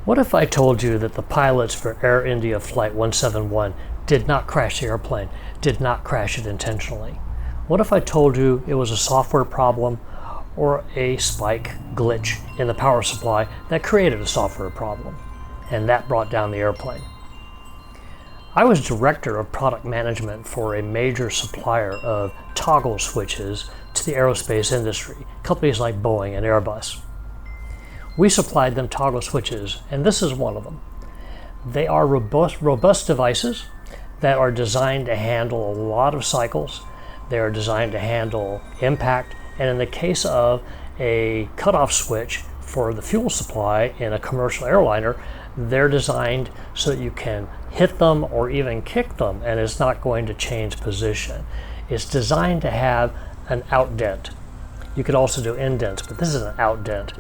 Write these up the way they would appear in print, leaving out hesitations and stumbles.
What if I told you that the pilots for Air India Flight 171 did not crash the airplane, did not crash it intentionally? What if I told you it was a software problem or a spike glitch in the power supply that created a software problem, and that brought down the airplane? I was director of product management for a major supplier of toggle switches to the aerospace industry, companies like Boeing and Airbus. We supplied them toggle switches, and this is one of them. They are robust devices that are designed to handle a lot of cycles. They are designed to handle impact, and in the case of a cutoff switch for the fuel supply in a commercial airliner, they're designed so that you can hit them or even kick them and it's not going to change position. It's designed to have an outdent. You could also do indents, but this is an outdent.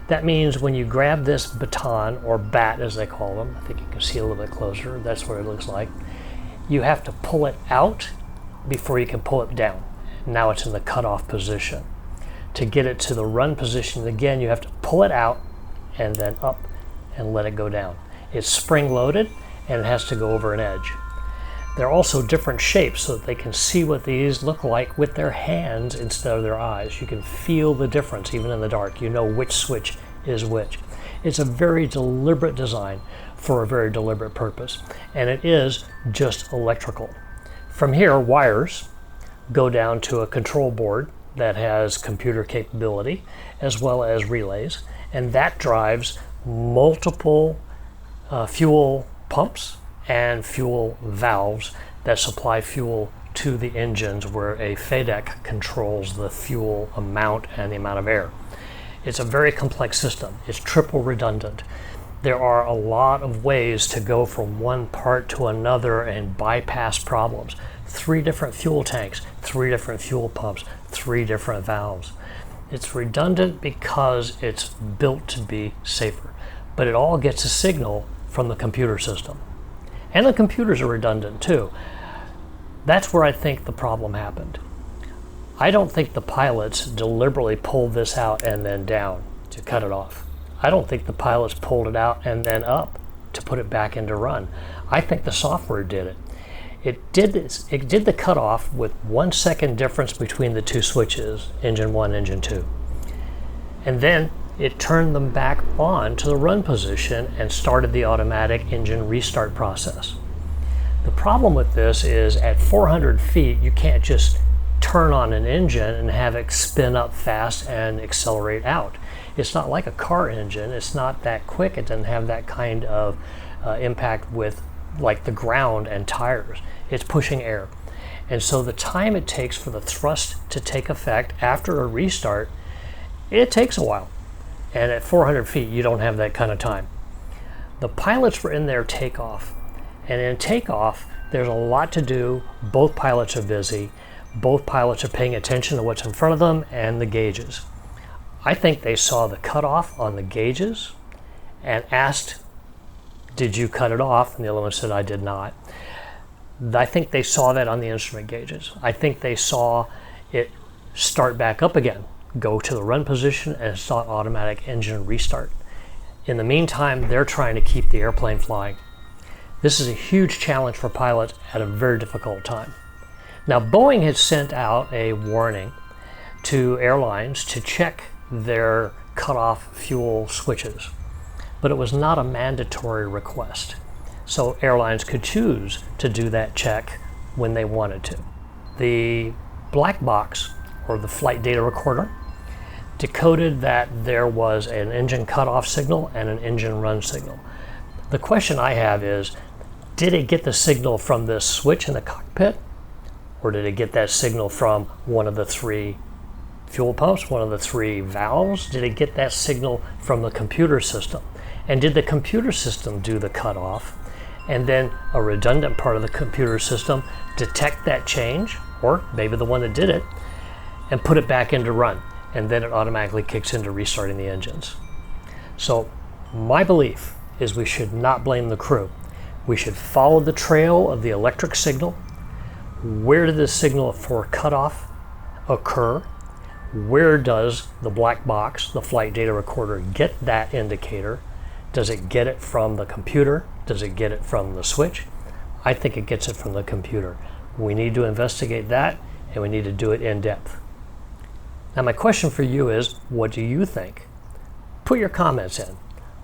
That means when you grab this baton, or bat as they call them, I think you can see a little bit closer, that's what it looks like, you have to pull it out before you can pull it down. Now it's in the cutoff position. To get it to the run position, again, you have to pull it out and then up and let it go down. It's spring loaded and it has to go over an edge. They're also different shapes so that they can see what these look like with their hands instead of their eyes. You can feel the difference even in the dark. You know which switch is which. It's a very deliberate design for a very deliberate purpose, and it is just electrical. From here, wires go down to a control board that has computer capability as well as relays, and that drives multiple fuel pumps and fuel valves that supply fuel to the engines, where a FADEC controls the fuel amount and the amount of air. It's a very complex system. It's triple redundant. There are a lot of ways to go from one part to another and bypass problems. 3 different fuel tanks, 3 different fuel pumps, 3 different valves. It's redundant because it's built to be safer, but it all gets a signal from the computer system. And the computers are redundant too. That's where I think the problem happened. I don't think the pilots deliberately pulled this out and then down to cut it off. I don't think the pilots pulled it out and then up to put it back into run. I think the software did it. It did the cutoff with 1 second difference between the 2 switches, engine 1, engine 2. And then it turned them back on to the run position and started the automatic engine restart process. The problem with this is at 400 feet, you can't just turn on an engine and have it spin up fast and accelerate out. It's not like a car engine. It's not that quick. It doesn't have that kind of impact with like the ground and tires. It's pushing air. And so the time it takes for the thrust to take effect after a restart, it takes a while. And at 400 feet, you don't have that kind of time. The pilots were in their takeoff. And in takeoff, there's a lot to do. Both pilots are busy. Both pilots are paying attention to what's in front of them and the gauges. I think they saw the cutoff on the gauges and asked, "Did you cut it off?" And the other one said, "I did not." I think they saw that on the instrument gauges. I think they saw it start back up again, go to the run position, and start automatic engine restart. In the meantime, they're trying to keep the airplane flying. This is a huge challenge for pilots at a very difficult time. Now, Boeing had sent out a warning to airlines to check their cutoff fuel switches, but it was not a mandatory request. So airlines could choose to do that check when they wanted to. The black box, or the flight data recorder, decoded that there was an engine cutoff signal and an engine run signal. The question I have is, did it get the signal from this switch in the cockpit? Or did it get that signal from one of the 3 fuel pumps, one of the 3 valves? Did it get that signal from the computer system? And did the computer system do the cutoff? And then a redundant part of the computer system detect that change, or maybe the one that did it, and put it back into run. And then it automatically kicks into restarting the engines. So my belief is we should not blame the crew. We should follow the trail of the electric signal. Where did the signal for cutoff occur? Where does the black box, the flight data recorder, get that indicator? Does it get it from the computer? Does it get it from the switch? I think it gets it from the computer. We need to investigate that, and we need to do it in depth. Now my question for you is, what do you think? Put your comments in.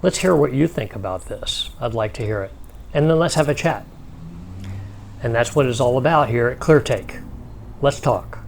Let's hear what you think about this. I'd like to hear it. And then let's have a chat. And that's what it's all about here at ClearTake. Let's talk.